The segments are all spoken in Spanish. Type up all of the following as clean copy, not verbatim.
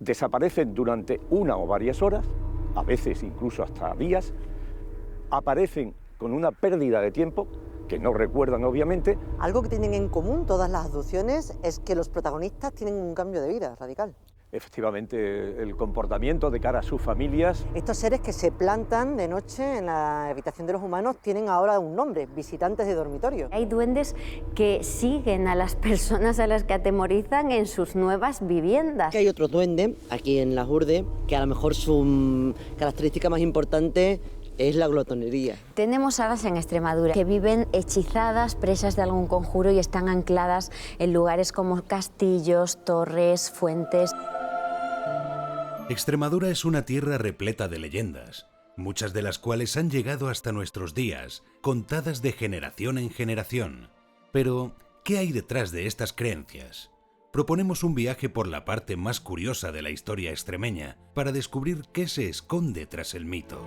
desaparecen durante una o varias horas, a veces incluso hasta días, aparecen con una pérdida de tiempo que no recuerdan obviamente. Algo que tienen en común todas las abducciones es que los protagonistas tienen un cambio de vida radical. Efectivamente, el comportamiento de cara a sus familias. Estos seres que se plantan de noche en la habitación de los humanos tienen ahora un nombre: visitantes de dormitorio. Hay duendes que siguen a las personas a las que atemorizan en sus nuevas viviendas. Que hay otro duende aquí en Las Urdes que a lo mejor su característica más importante es la glotonería. Tenemos hadas en Extremadura que viven hechizadas, presas de algún conjuro y están ancladas en lugares como castillos, torres, fuentes. Extremadura es una tierra repleta de leyendas, muchas de las cuales han llegado hasta nuestros días, contadas de generación en generación. Pero, ¿qué hay detrás de estas creencias? Proponemos un viaje por la parte más curiosa de la historia extremeña para descubrir qué se esconde tras el mito.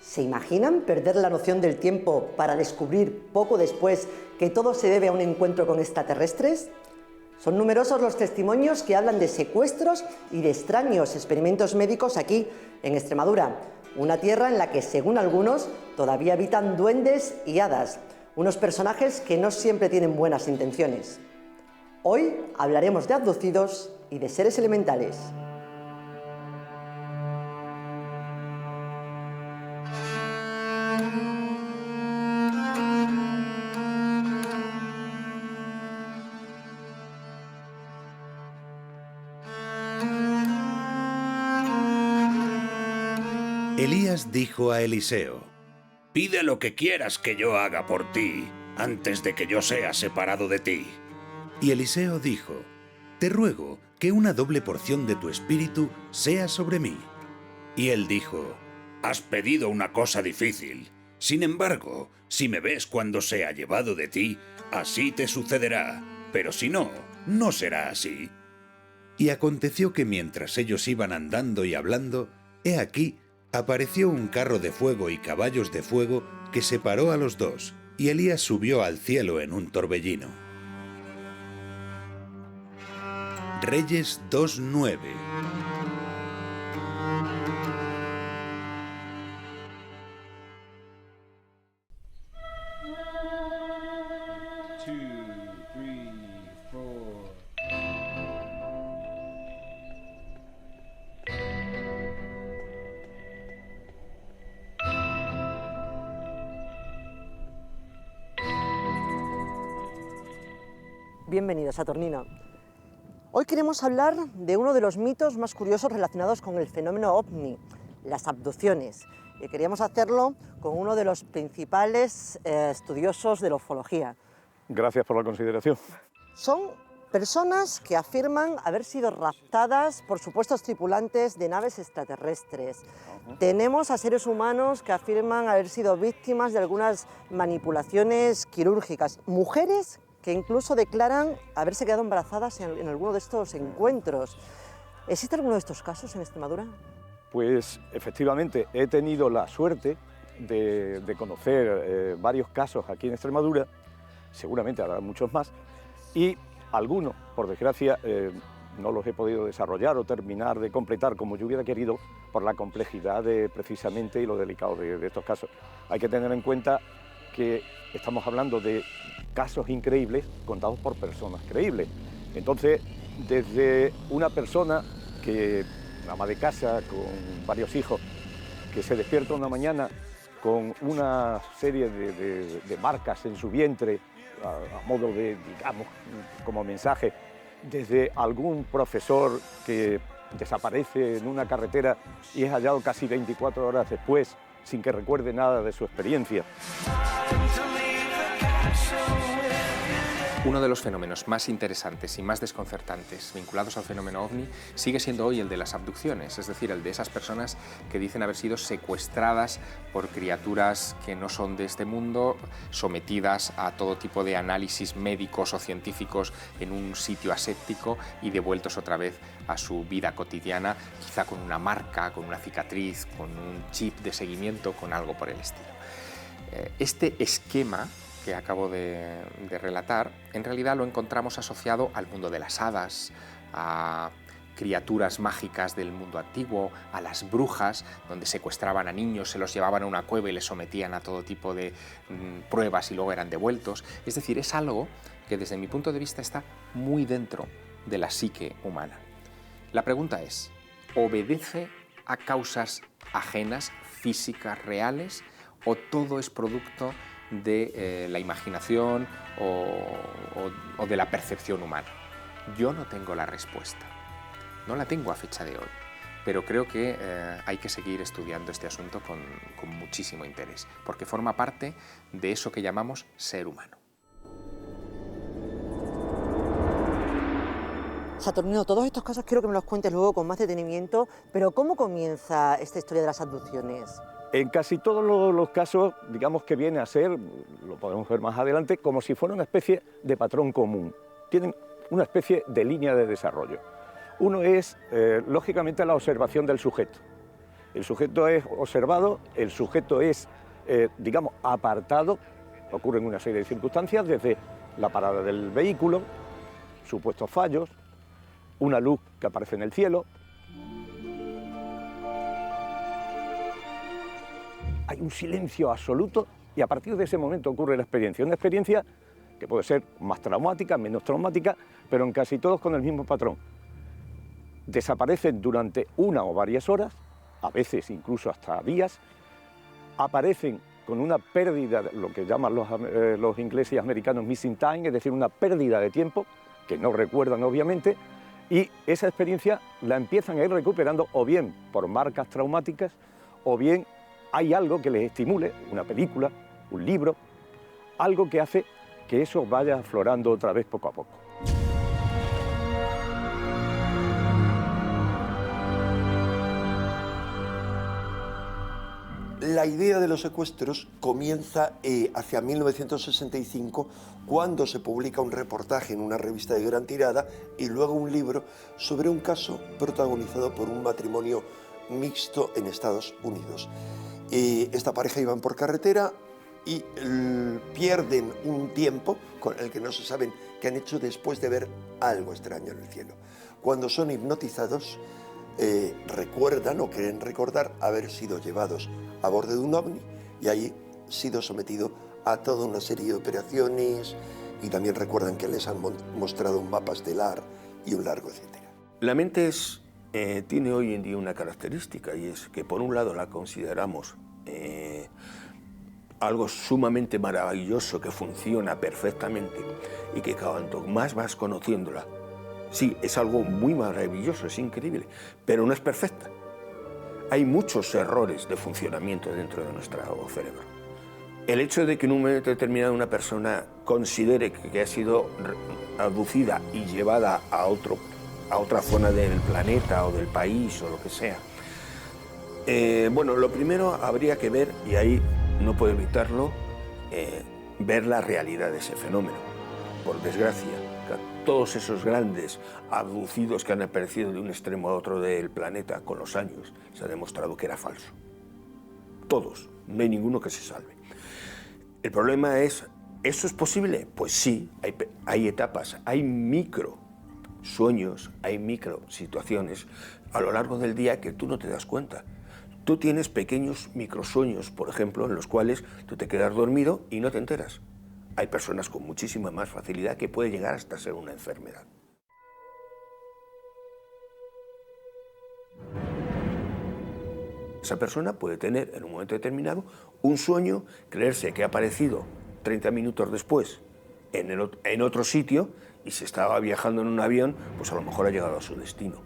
¿Se imaginan perder la noción del tiempo para descubrir poco después que todo se debe a un encuentro con extraterrestres? Son numerosos los testimonios que hablan de secuestros y de extraños experimentos médicos aquí, en Extremadura, una tierra en la que, según algunos, todavía habitan duendes y hadas, unos personajes que no siempre tienen buenas intenciones. Hoy hablaremos de abducidos y de seres elementales. Elías dijo a Eliseo: «Pide lo que quieras que yo haga por ti, antes de que yo sea separado de ti». Y Eliseo dijo: «Te ruego que una doble porción de tu espíritu sea sobre mí». Y él dijo: «Has pedido una cosa difícil. Sin embargo, si me ves cuando sea llevado de ti, así te sucederá. Pero si no, no será así». Y aconteció que mientras ellos iban andando y hablando, he aquí, apareció un carro de fuego y caballos de fuego que separó a los dos, y Elías subió al cielo en un torbellino. Reyes 2:9. Bienvenidos a Saturnino. Hoy queremos hablar de uno de los mitos más curiosos relacionados con el fenómeno ovni, las abducciones. Y queríamos hacerlo con uno de los principales estudiosos de la ufología. Gracias por la consideración. Son personas que afirman haber sido raptadas por supuestos tripulantes de naves extraterrestres. Tenemos a seres humanos que afirman haber sido víctimas de algunas manipulaciones quirúrgicas. Mujeres que incluso declaran haberse quedado embarazadas en alguno de estos encuentros. ¿Existe alguno de estos casos en Extremadura? Pues efectivamente he tenido la suerte de conocer varios casos aquí en Extremadura, seguramente habrá muchos más, y algunos, por desgracia, no los he podido desarrollar o terminar de completar como yo hubiera querido por la complejidad precisamente y lo delicado de estos casos. Hay que tener en cuenta que estamos hablando de casos increíbles contados por personas creíbles. Entonces, desde una persona que, una ama de casa con varios hijos, que se despierta una mañana con una serie de marcas en su vientre, a modo de, digamos, como mensaje, desde algún profesor que desaparece en una carretera y es hallado casi 24 horas después, sin que recuerde nada de su experiencia. Uno de los fenómenos más interesantes y más desconcertantes vinculados al fenómeno OVNI sigue siendo hoy el de las abducciones, es decir, el de esas personas que dicen haber sido secuestradas por criaturas que no son de este mundo, sometidas a todo tipo de análisis médicos o científicos en un sitio aséptico y devueltos otra vez a su vida cotidiana, quizá con una marca, con una cicatriz, con un chip de seguimiento, con algo por el estilo. Este esquema que acabo de relatar, en realidad lo encontramos asociado al mundo de las hadas, a criaturas mágicas del mundo antiguo, a las brujas, donde secuestraban a niños, se los llevaban a una cueva y les sometían a todo tipo de pruebas y luego eran devueltos. Es decir, es algo que desde mi punto de vista está muy dentro de la psique humana. La pregunta es, ¿obedece a causas ajenas, físicas, reales, o todo es producto de la imaginación o de la percepción humana? Yo no tengo la respuesta, no la tengo a fecha de hoy, pero creo que hay que seguir estudiando este asunto con muchísimo interés, porque forma parte de eso que llamamos ser humano. Saturnino, todos estos casos quiero que me los cuentes luego con más detenimiento, pero ¿cómo comienza esta historia de las abducciones? En casi todos los casos, digamos que viene a ser, lo podemos ver más adelante, como si fuera una especie de patrón común. Tienen una especie de línea de desarrollo. Uno es, lógicamente, la observación del sujeto. El sujeto es observado, el sujeto es, digamos, apartado, ocurren una serie de circunstancias, desde la parada del vehículo, supuestos fallos, una luz que aparece en el cielo. Hay un silencio absoluto y a partir de ese momento ocurre la experiencia. Una experiencia que puede ser más traumática, menos traumática, pero en casi todos con el mismo patrón. Desaparecen durante una o varias horas, a veces incluso hasta días, aparecen con una pérdida, lo que llaman los ingleses y americanos missing time, es decir, una pérdida de tiempo, que no recuerdan obviamente, y esa experiencia la empiezan a ir recuperando o bien por marcas traumáticas o bien hay algo que les estimule, una película, un libro, algo que hace que eso vaya aflorando otra vez poco a poco. La idea de los secuestros comienza hacia 1965, cuando se publica un reportaje en una revista de gran tirada y luego un libro sobre un caso protagonizado por un matrimonio mixto en Estados Unidos. Esta pareja iban por carretera y pierden un tiempo con el que no se saben qué han hecho después de ver algo extraño en el cielo. Cuando son hipnotizados, recuerdan o creen recordar haber sido llevados a bordo de un ovni y ahí sido sometido a toda una serie de operaciones, y también recuerdan que les han mostrado un mapa estelar y un largo etcétera. La mente tiene hoy en día una característica, y es que por un lado la consideramos algo sumamente maravilloso que funciona perfectamente y que cuanto más vas conociéndola, sí, es algo muy maravilloso, es increíble, pero no es perfecta. Hay muchos errores de funcionamiento dentro de nuestro cerebro. El hecho de que en un momento determinado una persona considere que ha sido abducida y llevada a otra zona del planeta o del país o lo que sea. Bueno, lo primero habría que ver, y ahí no puedo evitarlo, ver la realidad de ese fenómeno. Por desgracia, todos esos grandes abducidos que han aparecido de un extremo a otro del planeta con los años, se ha demostrado que era falso. Todos, no hay ninguno que se salve. El problema es, ¿eso es posible? Pues sí, hay etapas, hay micro sueños, hay micro situaciones a lo largo del día que tú no te das cuenta. Tú tienes pequeños microsueños, por ejemplo, en los cuales tú te quedas dormido y no te enteras. Hay personas con muchísima más facilidad que puede llegar hasta ser una enfermedad. Esa persona puede tener en un momento determinado un sueño, creerse que ha aparecido 30 minutos después en otro sitio, y si estaba viajando en un avión, pues a lo mejor ha llegado a su destino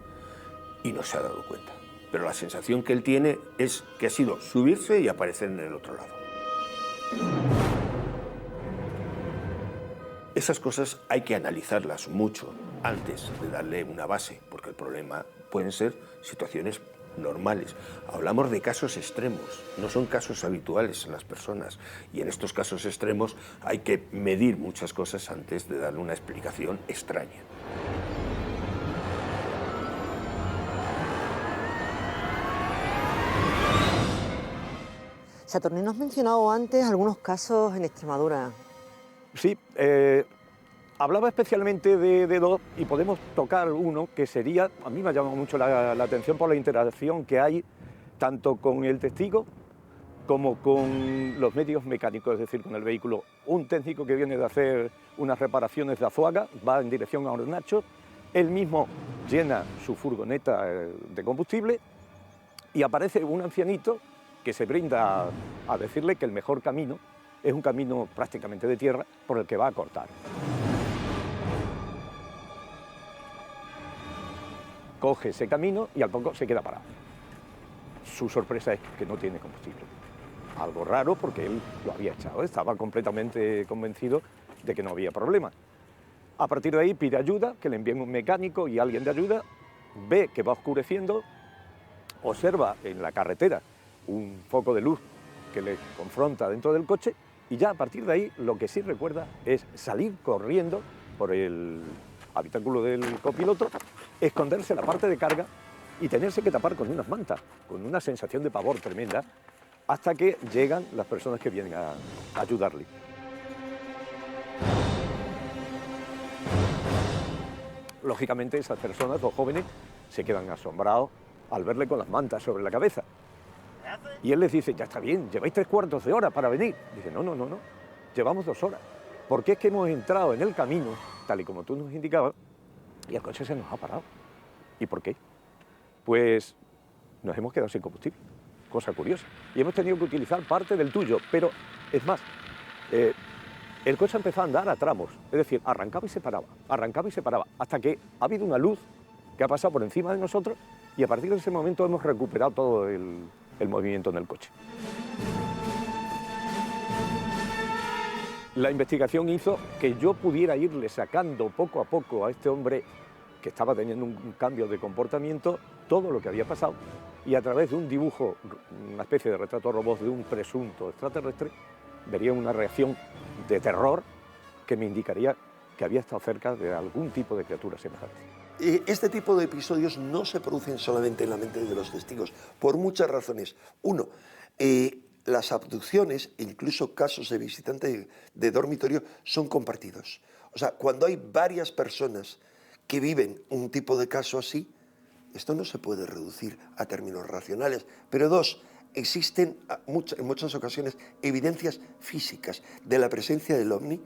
y no se ha dado cuenta. Pero la sensación que él tiene es que ha sido subirse y aparecer en el otro lado. Esas cosas hay que analizarlas mucho antes de darle una base, porque el problema pueden ser situaciones normales. Hablamos de casos extremos, no son casos habituales en las personas, y en estos casos extremos hay que medir muchas cosas antes de darle una explicación extraña. Saturnino, has mencionado antes algunos casos en Extremadura. Sí, hablaba especialmente de dos y podemos tocar uno que sería, a mí me ha llamado mucho la atención por la interacción que hay tanto con el testigo como con los medios mecánicos, es decir, con el vehículo. Un técnico que viene de hacer unas reparaciones de Azuaga va en dirección a Hornacho, él mismo llena su furgoneta de combustible y aparece un ancianito que se brinda a decirle que el mejor camino es un camino prácticamente de tierra por el que va a cortar. Coge ese camino y al poco se queda parado. Su sorpresa es que no tiene combustible. Algo raro porque él lo había echado, estaba completamente convencido de que no había problema. A partir de ahí pide ayuda, que le envíen un mecánico y alguien de ayuda, ve que va oscureciendo, observa en la carretera un foco de luz que le confronta dentro del coche y ya a partir de ahí lo que sí recuerda es salir corriendo por el habitáculo del copiloto, esconderse en la parte de carga y tenerse que tapar con unas mantas, con una sensación de pavor tremenda, hasta que llegan las personas que vienen a ayudarle. Lógicamente esas personas, los jóvenes, se quedan asombrados al verle con las mantas sobre la cabeza. Y él les dice, ya está bien, lleváis 3/4 de hora para venir. Dice, no, llevamos 2 horas. Porque es que hemos entrado en el camino, tal y como tú nos indicabas, y el coche se nos ha parado. ¿Y por qué? Pues nos hemos quedado sin combustible, cosa curiosa. Y hemos tenido que utilizar parte del tuyo, pero es más, el coche empezó a andar a tramos, es decir, arrancaba y se paraba, hasta que ha habido una luz que ha pasado por encima de nosotros y a partir de ese momento hemos recuperado todo el movimiento en el coche. La investigación hizo que yo pudiera irle sacando poco a poco a este hombre que estaba teniendo un cambio de comportamiento, todo lo que había pasado, y a través de un dibujo, una especie de retrato robot de un presunto extraterrestre, vería una reacción de terror que me indicaría que había estado cerca de algún tipo de criatura semejante. Este tipo de episodios no se producen solamente en la mente de los testigos, por muchas razones. Uno, las abducciones, incluso casos de visitante de dormitorio, son compartidos. O sea, cuando hay varias personas que viven un tipo de caso así, esto no se puede reducir a términos racionales. Pero dos, existen en muchas ocasiones evidencias físicas de la presencia del ovni,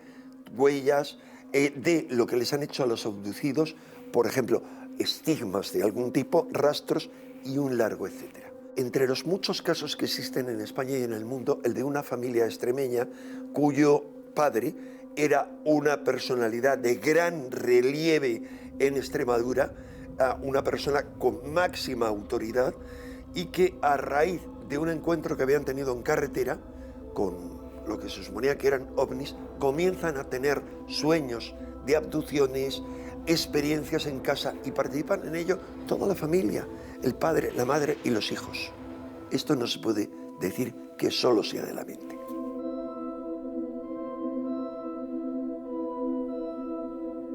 huellas de lo que les han hecho a los abducidos, por ejemplo, estigmas de algún tipo, rastros y un largo etcétera. Entre los muchos casos que existen en España y en el mundo, el de una familia extremeña cuyo padre era una personalidad de gran relieve en Extremadura, una persona con máxima autoridad y que a raíz de un encuentro que habían tenido en carretera con lo que se suponía que eran ovnis, comienzan a tener sueños de abducciones, experiencias en casa y participan en ello toda la familia, el padre, la madre y los hijos. Esto no se puede decir que solo sea de la mente.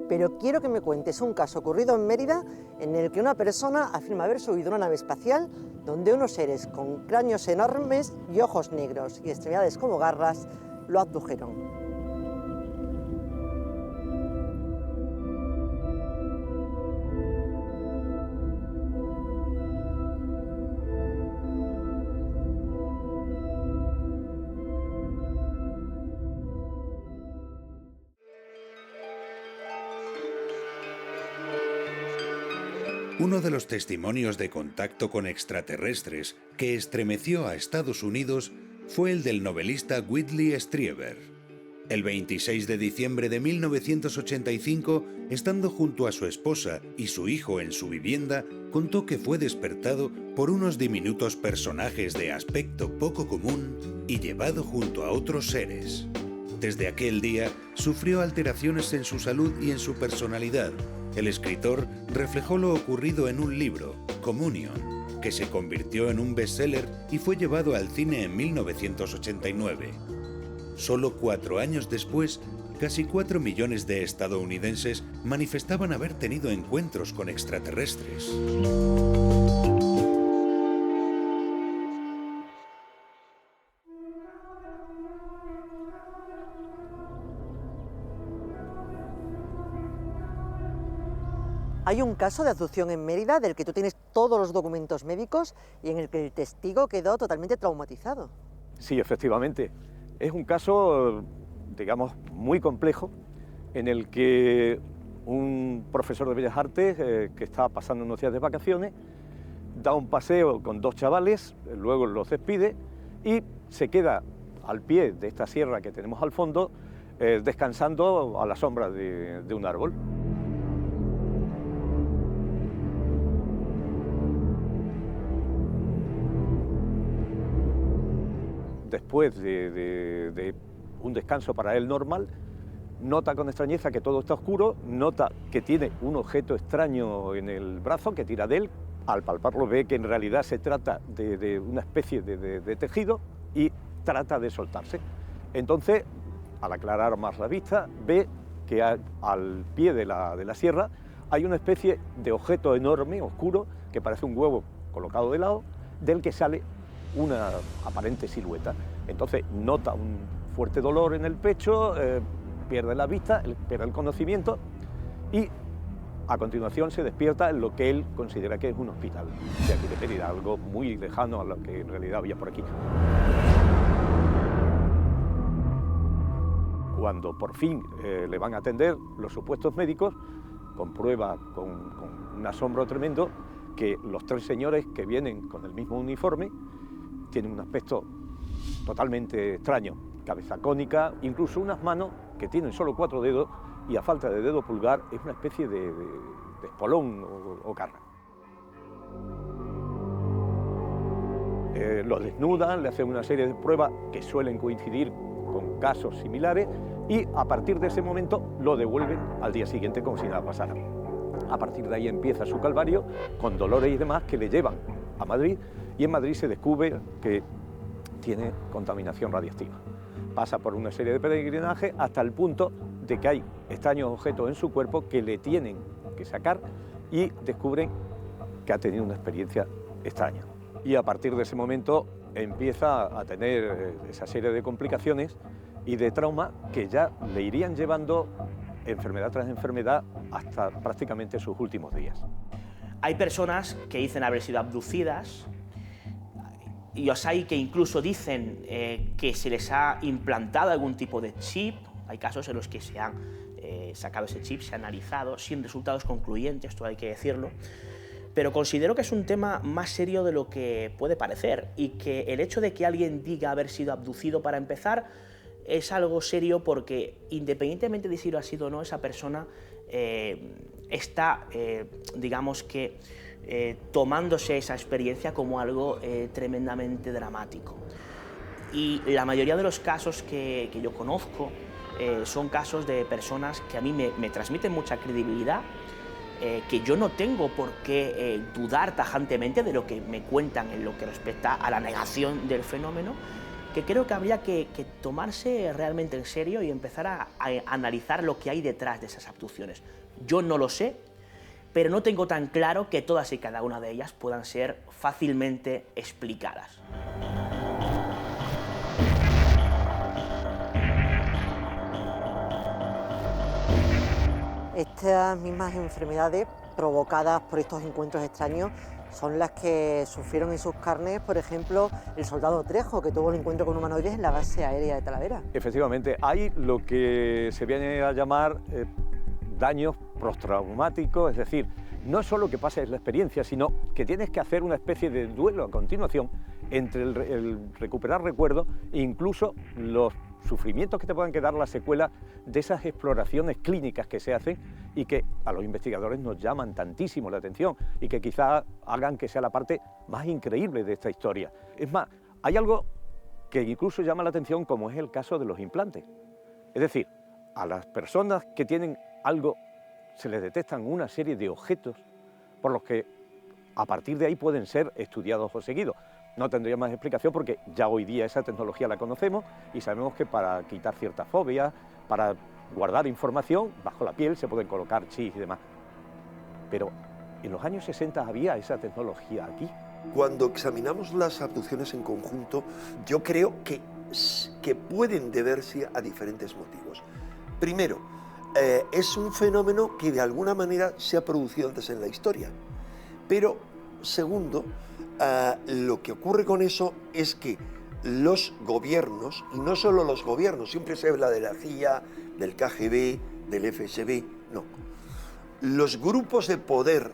Pero quiero que me cuentes un caso ocurrido en Mérida en el que una persona afirma haber subido a una nave espacial donde unos seres con cráneos enormes y ojos negros y extremidades como garras lo abdujeron. Uno de los testimonios de contacto con extraterrestres que estremeció a Estados Unidos fue el del novelista Whitley Strieber. El 26 de diciembre de 1985, estando junto a su esposa y su hijo en su vivienda, contó que fue despertado por unos diminutos personajes de aspecto poco común y llevado junto a otros seres. Desde aquel día, sufrió alteraciones en su salud y en su personalidad. El escritor reflejó lo ocurrido en un libro, Communion, que se convirtió en un bestseller y fue llevado al cine en 1989. Solo 4 años después, casi 4 millones de estadounidenses manifestaban haber tenido encuentros con extraterrestres. Hay un caso de abducción en Mérida del que tú tienes todos los documentos médicos y en el que el testigo quedó totalmente traumatizado. Sí, efectivamente. Es un caso, digamos, muy complejo, en el que un profesor de Bellas Artes que está pasando unos días de vacaciones da un paseo con 2 chavales, luego los despide y se queda al pie de esta sierra que tenemos al fondo, descansando a la sombra de un árbol. Después de un descanso para él normal, nota con extrañeza que todo está oscuro, nota que tiene un objeto extraño en el brazo que tira de él. Al palparlo ve que en realidad se trata de una especie de tejido y trata de soltarse. Entonces, al aclarar más la vista, ve que al pie de la sierra hay una especie de objeto enorme, oscuro, que parece un huevo colocado de lado, del que sale una aparente silueta. Entonces nota un fuerte dolor en el pecho, pierde la vista, pierde el conocimiento y a continuación se despierta en lo que él considera que es un hospital. De aquí de Mérida, algo muy lejano a lo que en realidad había por aquí. Cuando por fin le van a atender los supuestos médicos, comprueba con un asombro tremendo que los 3 señores que vienen con el mismo uniforme tienen un aspecto totalmente extraño, cabeza cónica, incluso unas manos que tienen solo 4 dedos y a falta de dedo pulgar es una especie de espolón o garra. Los desnudan, le hacen una serie de pruebas que suelen coincidir con casos similares y a partir de ese momento lo devuelven al día siguiente como si nada pasara. A partir de ahí empieza su calvario con dolores y demás que le llevan a Madrid y en Madrid se descubre que tiene contaminación radiactiva. Pasa por una serie de peregrinajes hasta el punto de que hay extraños objetos en su cuerpo que le tienen que sacar y descubren que ha tenido una experiencia extraña. Y a partir de ese momento empieza a tener esa serie de complicaciones y de trauma que ya le irían llevando enfermedad tras enfermedad hasta prácticamente sus últimos días. Hay personas que dicen haber sido abducidas y los hay que incluso dicen que se les ha implantado algún tipo de chip. Hay casos en los que se han sacado ese chip, se ha analizado, sin resultados concluyentes, esto hay que decirlo. Pero considero que es un tema más serio de lo que puede parecer y que el hecho de que alguien diga haber sido abducido, para empezar, es algo serio porque independientemente de si lo ha sido o no, esa persona está, digamos que, tomándose esa experiencia como algo tremendamente dramático. Y la mayoría de los casos que yo conozco son casos de personas que a mí me transmiten mucha credibilidad, que yo no tengo por qué dudar tajantemente de lo que me cuentan en lo que respecta a la negación del fenómeno, que creo que habría que tomarse realmente en serio y empezar a analizar lo que hay detrás de esas abducciones. Yo no lo sé, pero no tengo tan claro que todas y cada una de ellas puedan ser fácilmente explicadas. Estas mismas enfermedades provocadas por estos encuentros extraños son las que sufrieron en sus carnes, por ejemplo, el soldado Trejo, que tuvo el encuentro con humanoides en la base aérea de Talavera. Efectivamente, hay lo que se viene a llamar daños postraumáticos, es decir, no es solo que pases la experiencia, sino que tienes que hacer una especie de duelo a continuación entre el recuperar recuerdos e incluso los sufrimientos que te puedan quedar, la secuela de esas exploraciones clínicas que se hacen y que a los investigadores nos llaman tantísimo la atención y que quizá hagan que sea la parte más increíble de esta historia. Es más, hay algo que incluso llama la atención, como es el caso de los implantes. Es decir, a las personas que tienen algo se les detectan una serie de objetos por los que a partir de ahí pueden ser estudiados o seguidos. No tendría más explicación porque ya hoy día esa tecnología la conocemos y sabemos que para quitar ciertas fobias, para guardar información bajo la piel se pueden colocar chips y demás. Pero en los años 60 había esa tecnología aquí. Cuando examinamos las abducciones en conjunto, yo creo que pueden deberse a diferentes motivos. Primero, es un fenómeno que de alguna manera se ha producido antes en la historia. Pero, segundo, lo que ocurre con eso es que los gobiernos, y no solo los gobiernos, siempre se habla de la CIA, del KGB, del FSB, no. Los grupos de poder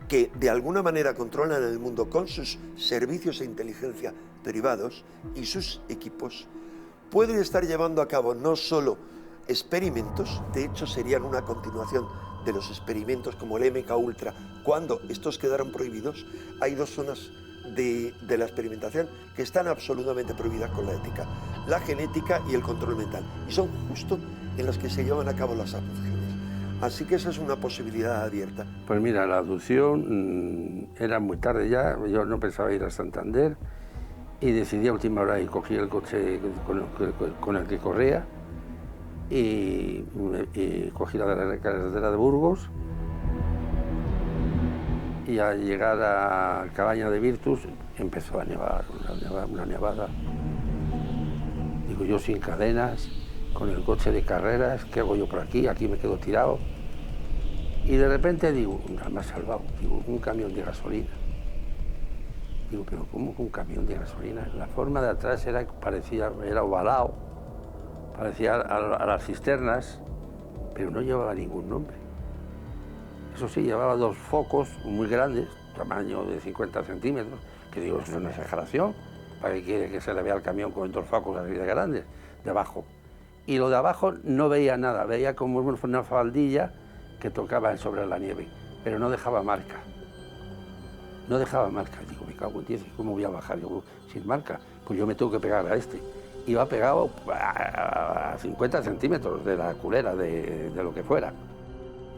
que de alguna manera controlan el mundo con sus servicios de inteligencia privados y sus equipos, pueden estar llevando a cabo no solo experimentos, de hecho serían una continuación de los experimentos como el MK Ultra. Cuando estos quedaron prohibidos, hay dos zonas de la experimentación que están absolutamente prohibidas con la ética: la genética y el control mental, y son justo en las que se llevan a cabo las abducciones. Así que esa es una posibilidad abierta. Pues mira, la abducción era muy tarde ya, yo no pensaba ir a Santander y decidí a última hora y cogí el coche con el que corría y cogí la carretera de Burgos, y al llegar a Cabaña de Virtus empezó a nevar, una nevada. Digo, yo sin cadenas, con el coche de carreras, ¿qué hago yo por aquí? Aquí me quedo tirado. Y de repente digo, me ha salvado, digo, un camión de gasolina. Digo, pero ¿cómo un camión de gasolina? La forma de atrás era ovalado, parecía a las cisternas, pero no llevaba ningún nombre. Eso sí, llevaba dos focos muy grandes, tamaño de 50 centímetros, que digo, eso es una exageración. ¿Para qué quiere que se le vea el camión con dos focos así de grandes, de abajo? Y lo de abajo no veía nada, veía como una faldilla que tocaba sobre la nieve, pero no dejaba marca. No dejaba marca. Digo, me cago en 10, ¿cómo voy a bajar yo sin marca? Pues yo me tengo que pegar a este. Iba pegado a 50 centímetros de la culera, de lo que fuera.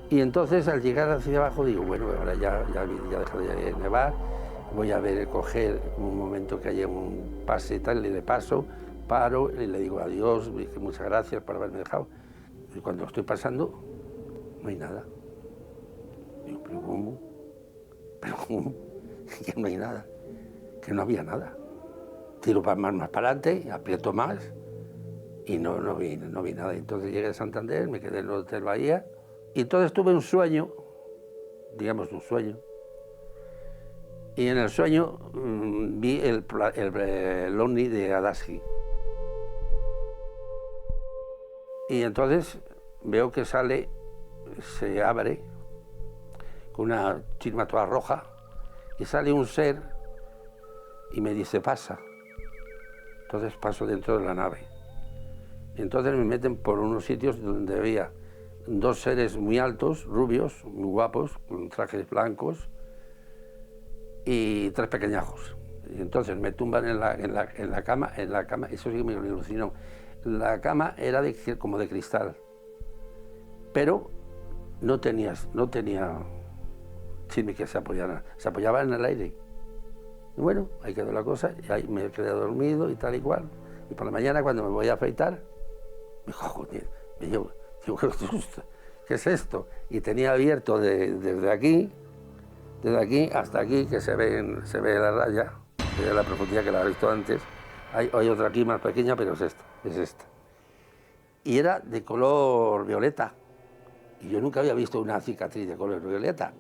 Y entonces al llegar hacia abajo digo, bueno, ahora ya deja de nevar, voy a coger un momento que haya un pase y tal, le paso, paro y le digo adiós, muchas gracias por haberme dejado. Y cuando estoy pasando, no hay nada. Digo, ¿pero cómo? ¿Pero cómo? Que no hay nada, que no había nada. Tiro más para adelante, aprieto más y no vi nada. Entonces llegué a Santander, me quedé en el Hotel Bahía y entonces tuve un sueño, digamos un sueño, y en el sueño vi el ovni de Adaski. Y entonces veo que se abre con una chisma toda roja y sale un ser y me dice, pasa. Entonces paso dentro de la nave. Y entonces me meten por unos sitios donde había dos seres muy altos, rubios, muy guapos, con trajes blancos, y tres pequeñajos. Y entonces me tumban en la cama, eso sí que me alucinó. La cama era como de cristal, pero no tenía chisme que se apoyaba en el aire. Y bueno, ahí quedó la cosa, y ahí me quedé dormido y tal y cual. Y por la mañana cuando me voy a afeitar, me dijo, digo, ¿qué es esto? Y tenía abierto desde aquí hasta aquí, que se ve la raya, de la profundidad que la he visto antes. Hay otra aquí más pequeña, pero es esta. Y era de color violeta. Y yo nunca había visto una cicatriz de color violeta.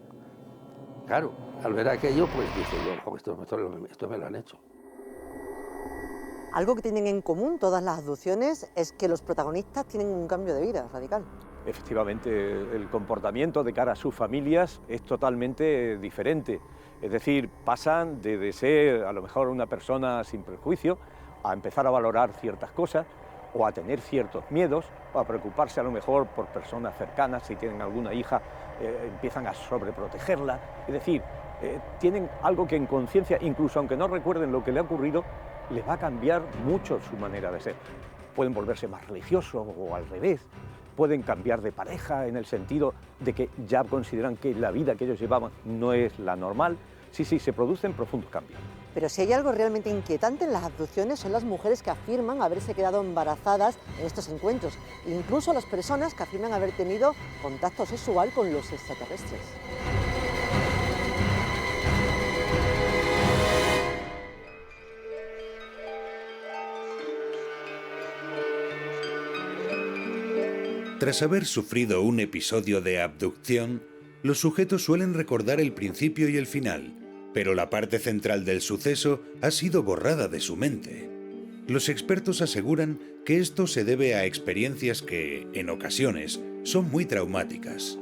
Claro, al ver aquello, pues dije yo, esto me lo han hecho. Algo que tienen en común todas las abducciones es que los protagonistas tienen un cambio de vida radical. Efectivamente, el comportamiento de cara a sus familias es totalmente diferente. Es decir, pasan de ser a lo mejor una persona sin prejuicio a empezar a valorar ciertas cosas o a tener ciertos miedos o a preocuparse a lo mejor por personas cercanas. Si tienen alguna hija, empiezan a sobreprotegerla. Es decir, tienen algo que en conciencia, incluso aunque no recuerden lo que le ha ocurrido, les va a cambiar mucho su manera de ser. pueden volverse más religiosos o al revés, pueden cambiar de pareja en el sentido de que ya consideran que la vida que ellos llevaban no es la normal. Sí, se producen profundos cambios. Pero si hay algo realmente inquietante en las abducciones son las mujeres que afirman haberse quedado embarazadas en estos encuentros, incluso las personas que afirman haber tenido contacto sexual con los extraterrestres. Tras haber sufrido un episodio de abducción, los sujetos suelen recordar el principio y el final, pero la parte central del suceso ha sido borrada de su mente. Los expertos aseguran que esto se debe a experiencias que, en ocasiones, son muy traumáticas.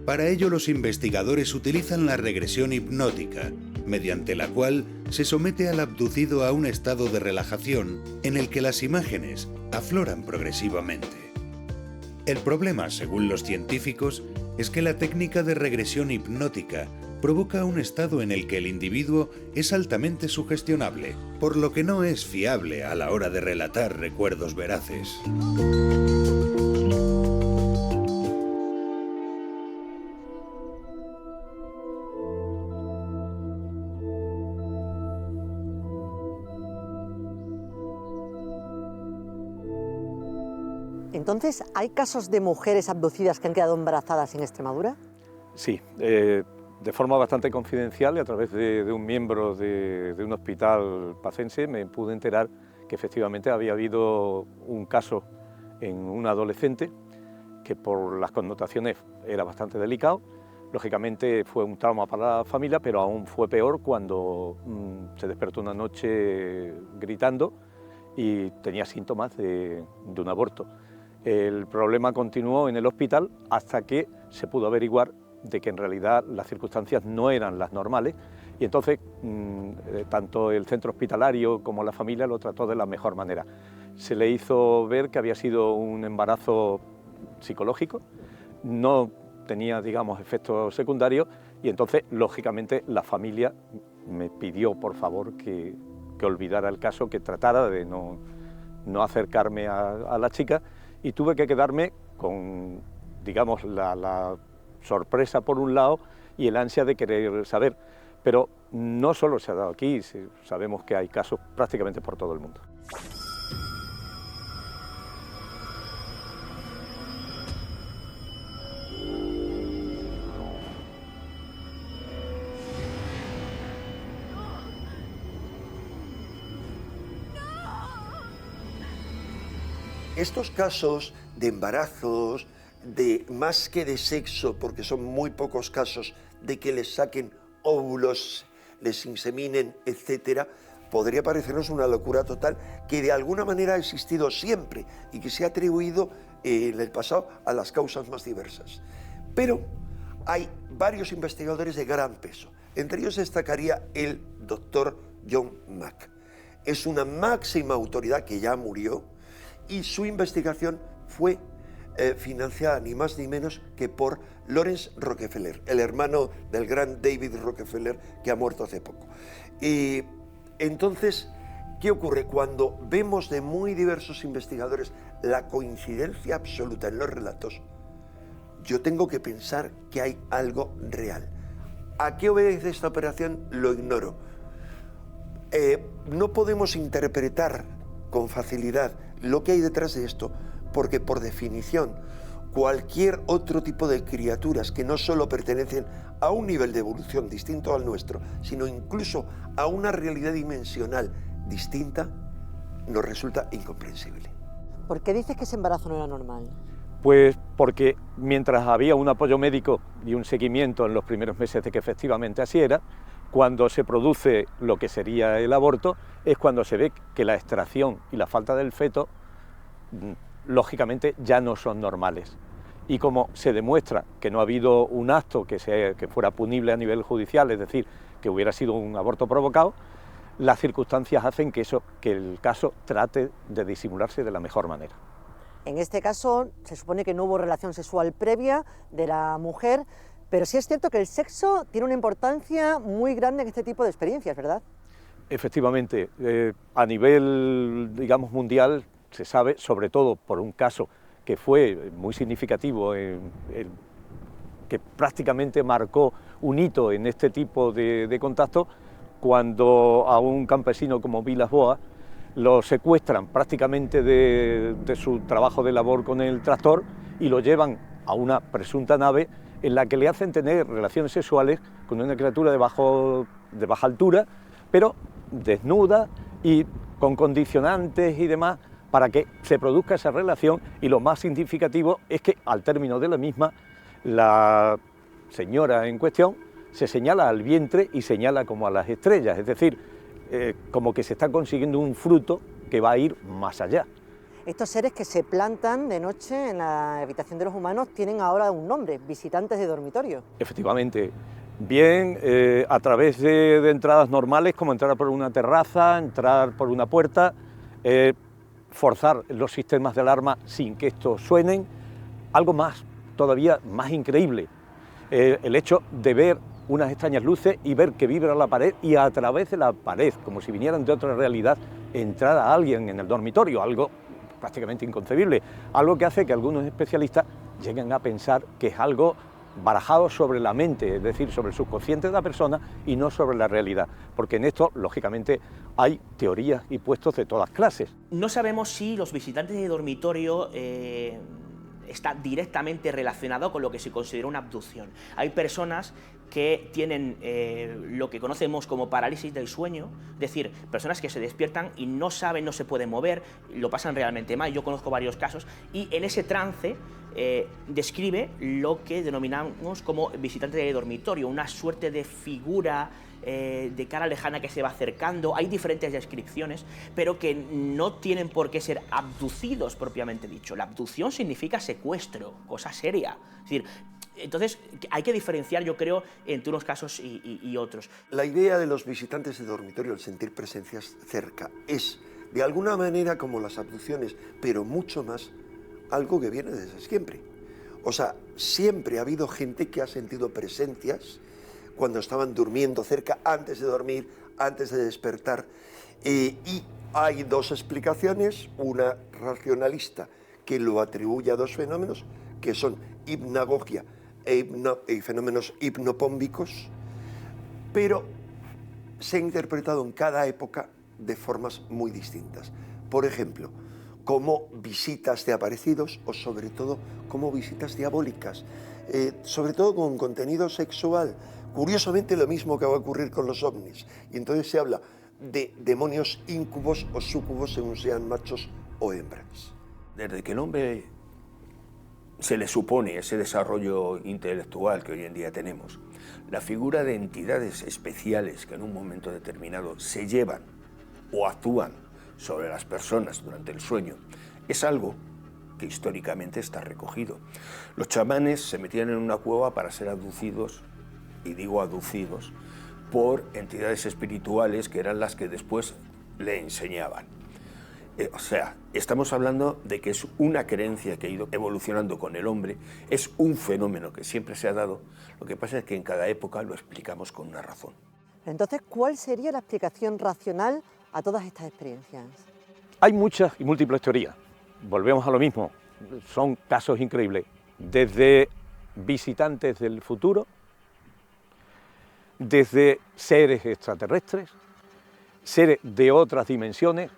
Para ello, los investigadores utilizan la regresión hipnótica, mediante la cual se somete al abducido a un estado de relajación en el que las imágenes afloran progresivamente. El problema, según los científicos, es que la técnica de regresión hipnótica provoca un estado en el que el individuo es altamente sugestionable, por lo que no es fiable a la hora de relatar recuerdos veraces. Entonces, ¿hay casos de mujeres abducidas que han quedado embarazadas en Extremadura? Sí, de forma bastante confidencial y a través de un miembro de un hospital pacense me pude enterar que efectivamente había habido un caso en un adolescente que por las connotaciones era bastante delicado. Lógicamente fue un trauma para la familia, pero aún fue peor cuando se despertó una noche gritando y tenía síntomas de un aborto. El problema continuó en el hospital hasta que se pudo averiguar de que en realidad las circunstancias no eran las normales y entonces tanto el centro hospitalario como la familia lo trató de la mejor manera. Se le hizo ver que había sido un embarazo psicológico, no tenía, digamos, efectos secundarios y entonces, lógicamente, la familia me pidió, por favor, que olvidara el caso, que tratara de no acercarme a la chica y tuve que quedarme con, digamos, la sorpresa por un lado y el ansia de querer saber. Pero no solo se ha dado aquí, sabemos que hay casos prácticamente por todo el mundo. Estos casos de embarazos, de más que de sexo, porque son muy pocos casos, de que les saquen óvulos, les inseminen, etcétera, podría parecernos una locura total que de alguna manera ha existido siempre y que se ha atribuido en el pasado a las causas más diversas. Pero hay varios investigadores de gran peso. Entre ellos destacaría el doctor John Mack. Es una máxima autoridad que ya murió y su investigación fue financiada ni más ni menos que por Lawrence Rockefeller, el hermano del gran David Rockefeller que ha muerto hace poco. Y entonces, ¿qué ocurre? Cuando vemos de muy diversos investigadores la coincidencia absoluta en los relatos, yo tengo que pensar que hay algo real. ¿A qué obedece esta operación? Lo ignoro. No podemos interpretar con facilidad lo que hay detrás de esto, porque por definición cualquier otro tipo de criaturas que no solo pertenecen a un nivel de evolución distinto al nuestro, sino incluso a una realidad dimensional distinta, nos resulta incomprensible. ¿Por qué dices que ese embarazo no era normal? Pues porque mientras había un apoyo médico y un seguimiento en los primeros meses de que efectivamente así era, cuando se produce lo que sería el aborto, es cuando se ve que la extracción y la falta del feto, lógicamente, ya no son normales. Y como se demuestra que no ha habido un acto que fuera punible a nivel judicial, es decir, que hubiera sido un aborto provocado, las circunstancias hacen que el caso trate de disimularse de la mejor manera. En este caso, se supone que no hubo relación sexual previa de la mujer, pero sí es cierto que el sexo tiene una importancia muy grande en este tipo de experiencias, ¿verdad? Efectivamente, a nivel, digamos, mundial, se sabe, sobre todo por un caso que fue muy significativo, que prácticamente marcó un hito en este tipo de contactos, cuando a un campesino como Vilas Boas lo secuestran prácticamente de su trabajo de labor con el tractor y lo llevan a una presunta nave en la que le hacen tener relaciones sexuales con una criatura de baja altura, pero desnuda y con condicionantes y demás para que se produzca esa relación, y lo más significativo es que al término de la misma la señora en cuestión se señala al vientre y señala como a las estrellas, es decir, como que se está consiguiendo un fruto que va a ir más allá. Estos seres que se plantan de noche en la habitación de los humanos tienen ahora un nombre, visitantes de dormitorio. Efectivamente, bien a través de entradas normales, como entrar por una terraza, entrar por una puerta, forzar los sistemas de alarma sin que estos suenen. Algo más, todavía más increíble, el hecho de ver unas extrañas luces y ver que vibra la pared, y a través de la pared, como si vinieran de otra realidad, entrar a alguien en el dormitorio, algo prácticamente inconcebible, algo que hace que algunos especialistas lleguen a pensar que es algo barajado sobre la mente, es decir, sobre el subconsciente de la persona y no sobre la realidad, porque en esto, lógicamente, hay teorías y puestos de todas clases. No sabemos si los visitantes de dormitorio está directamente relacionado con lo que se considera una abducción. Hay personas que tienen lo que conocemos como parálisis del sueño, es decir, personas que se despiertan y no saben, no se pueden mover, lo pasan realmente mal. Yo conozco varios casos, y en ese trance describe lo que denominamos como visitante de dormitorio, una suerte de figura de cara lejana que se va acercando. Hay diferentes descripciones, pero que no tienen por qué ser abducidos propiamente dicho. La abducción significa secuestro, cosa seria. Es decir, entonces hay que diferenciar, yo creo, entre unos casos y otros. La idea de los visitantes de dormitorio, el sentir presencias cerca, es de alguna manera como las abducciones, pero mucho más algo que viene desde siempre. O sea, siempre ha habido gente que ha sentido presencias cuando estaban durmiendo cerca, antes de dormir, antes de despertar. Y hay dos explicaciones, una racionalista que lo atribuye a dos fenómenos, que son hipnagogia y fenómenos hipnopómbicos, pero se ha interpretado en cada época de formas muy distintas. Por ejemplo, como visitas de aparecidos o sobre todo como visitas diabólicas, sobre todo con contenido sexual. Curiosamente lo mismo que va a ocurrir con los ovnis, y entonces se habla de demonios íncubos o súcubos según sean machos o hembras. Desde que el hombre se le supone ese desarrollo intelectual que hoy en día tenemos, la figura de entidades especiales que en un momento determinado se llevan o actúan sobre las personas durante el sueño, es algo que históricamente está recogido. Los chamanes se metían en una cueva para ser abducidos, y digo abducidos, por entidades espirituales que eran las que después le enseñaban. O sea, estamos hablando de que es una creencia que ha ido evolucionando con el hombre, es un fenómeno que siempre se ha dado, lo que pasa es que en cada época lo explicamos con una razón. Entonces, ¿cuál sería la explicación racional a todas estas experiencias? Hay muchas y múltiples teorías, volvemos a lo mismo, son casos increíbles, desde visitantes del futuro, desde seres extraterrestres, seres de otras dimensiones,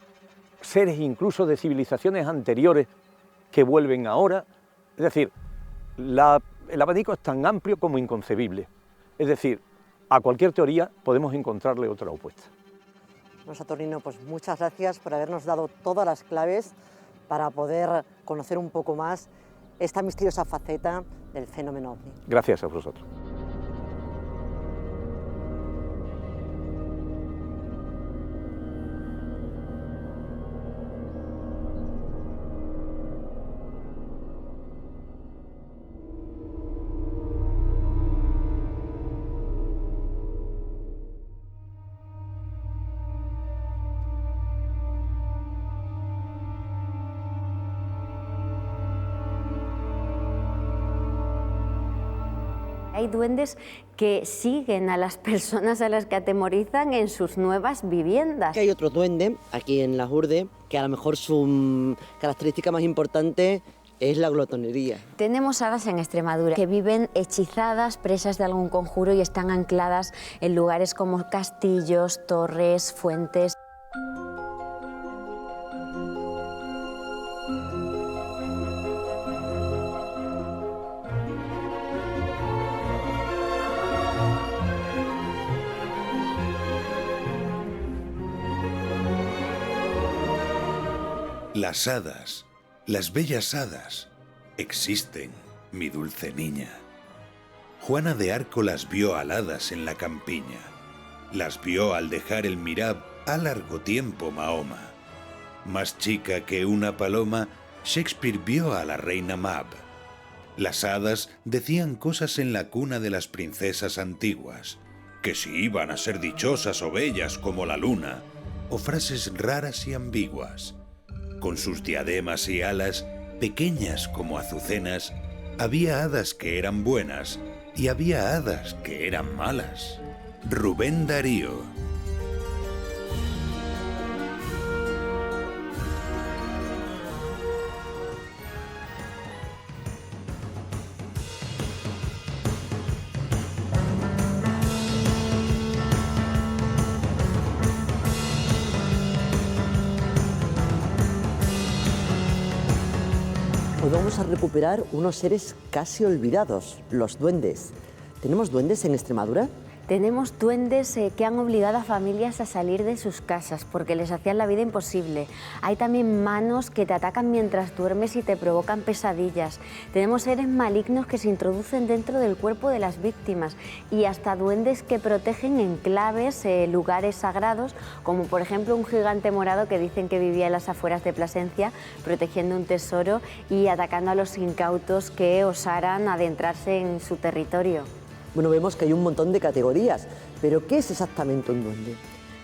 seres incluso de civilizaciones anteriores que vuelven ahora. Es decir, el abanico es tan amplio como inconcebible. Es decir, a cualquier teoría podemos encontrarle otra opuesta. Saturnino, pues muchas gracias por habernos dado todas las claves para poder conocer un poco más esta misteriosa faceta del fenómeno ovni. Gracias a vosotros. Hay duendes que siguen a las personas a las que atemorizan en sus nuevas viviendas. Hay otro duende aquí en Las Hurdes que a lo mejor su característica más importante es la glotonería. Tenemos hadas en Extremadura que viven hechizadas, presas de algún conjuro y están ancladas en lugares como castillos, torres, fuentes. Las hadas, las bellas hadas, existen, mi dulce niña. Juana de Arco las vio aladas en la campiña. Las vio al dejar el Mirab a largo tiempo Mahoma. Más chica que una paloma, Shakespeare vio a la reina Mab. Las hadas decían cosas en la cuna de las princesas antiguas, que si iban a ser dichosas o bellas como la luna, o frases raras y ambiguas. Con sus diademas y alas, pequeñas como azucenas, había hadas que eran buenas y había hadas que eran malas. Rubén Darío. Hoy vamos a recuperar unos seres casi olvidados, los duendes. ¿Tenemos duendes en Extremadura? Tenemos duendes que han obligado a familias a salir de sus casas porque les hacían la vida imposible. Hay también manos que te atacan mientras duermes y te provocan pesadillas. Tenemos seres malignos que se introducen dentro del cuerpo de las víctimas y hasta duendes que protegen enclaves, lugares sagrados, como por ejemplo un gigante morado que dicen que vivía en las afueras de Plasencia protegiendo un tesoro y atacando a los incautos que osaran adentrarse en su territorio. Bueno, vemos que hay un montón de categorías, pero ¿qué es exactamente un duende?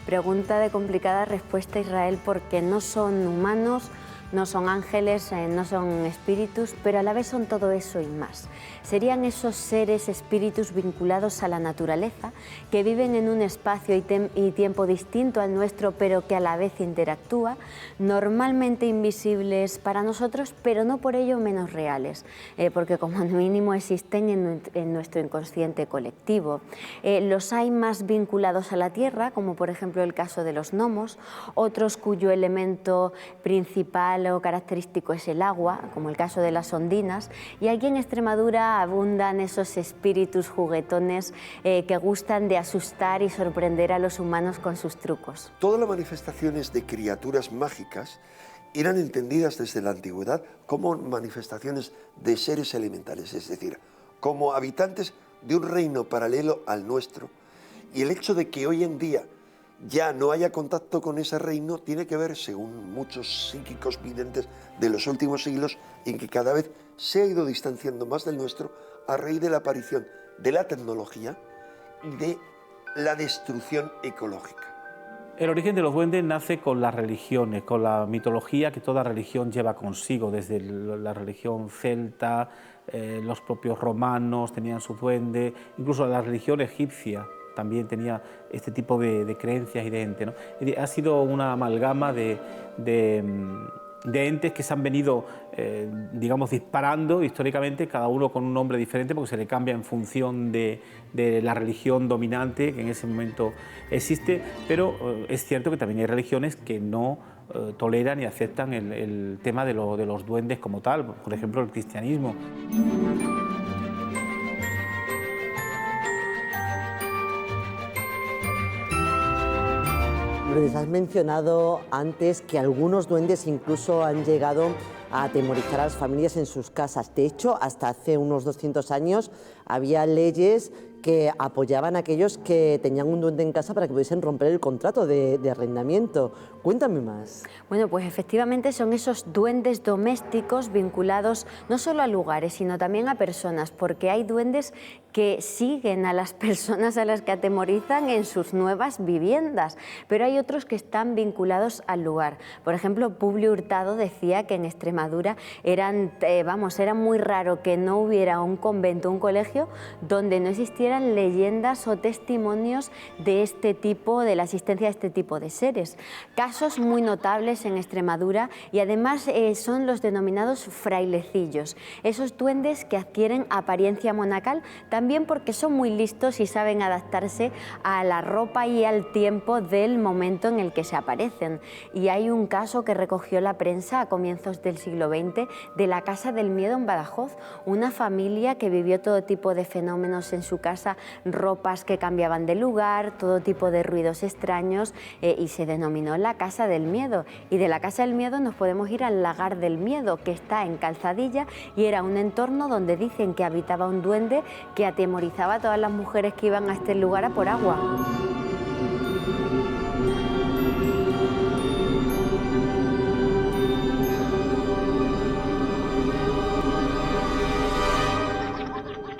Pregunta de complicada respuesta, Israel, porque no son humanos, no son ángeles, no son espíritus, pero a la vez son todo eso y más. Serían esos seres, espíritus vinculados a la naturaleza, que viven en un espacio y tiempo distinto al nuestro, pero que a la vez interactúa, normalmente invisibles para nosotros, pero no por ello menos reales, porque como mínimo existen en nuestro inconsciente colectivo. Los hay más vinculados a la tierra, como por ejemplo el caso de los gnomos, otros cuyo elemento principal o característico es el agua, como el caso de las ondinas, y aquí en Extremadura abundan esos espíritus juguetones que gustan de asustar y sorprender a los humanos con sus trucos. Todas las manifestaciones de criaturas mágicas eran entendidas desde la antigüedad como manifestaciones de seres elementales, es decir, como habitantes de un reino paralelo al nuestro. Y el hecho de que hoy en día ya no haya contacto con ese reino tiene que ver, según muchos psíquicos videntes de los últimos siglos, en que cada vez se ha ido distanciando más del nuestro a raíz de la aparición de la tecnología y de la destrucción ecológica. El origen de los duendes nace con las religiones, con la mitología que toda religión lleva consigo, desde la religión celta, los propios romanos tenían su duende, incluso la religión egipcia también tenía este tipo de creencias y de entes, ¿no? Ha sido una amalgama de entes que se han venido, digamos, disparando históricamente, cada uno con un nombre diferente, porque se le cambia en función de la religión dominante que en ese momento existe, pero es cierto que también hay religiones que no toleran y aceptan el tema de los duendes como tal, por ejemplo el cristianismo. Les has mencionado antes que algunos duendes incluso han llegado a atemorizar a las familias en sus casas. De hecho, hasta hace unos 200 años había leyes que apoyaban a aquellos que tenían un duende en casa para que pudiesen romper el contrato de arrendamiento. Cuéntame más. Bueno, pues efectivamente son esos duendes domésticos vinculados no solo a lugares, sino también a personas, porque hay duendes que siguen a las personas a las que atemorizan en sus nuevas viviendas, pero hay otros que están vinculados al lugar. Por ejemplo, Publio Hurtado decía que en Extremadura era muy raro que no hubiera un convento, un colegio, donde no existiera existieran leyendas o testimonios de este tipo, de la existencia de este tipo de seres. Casos muy notables en Extremadura y además son los denominados frailecillos, esos duendes que adquieren apariencia monacal, también porque son muy listos y saben adaptarse a la ropa y al tiempo del momento en el que se aparecen. Y hay un caso que recogió la prensa a comienzos del siglo XX de la Casa del Miedo en Badajoz, una familia que vivió todo tipo de fenómenos en su casa, ropas que cambiaban de lugar, todo tipo de ruidos extraños, y se denominó la Casa del Miedo. Y de la Casa del Miedo nos podemos ir al Lagar del Miedo, que está en Calzadilla, y era un entorno donde dicen que habitaba un duende que atemorizaba a todas las mujeres que iban a este lugar a por agua.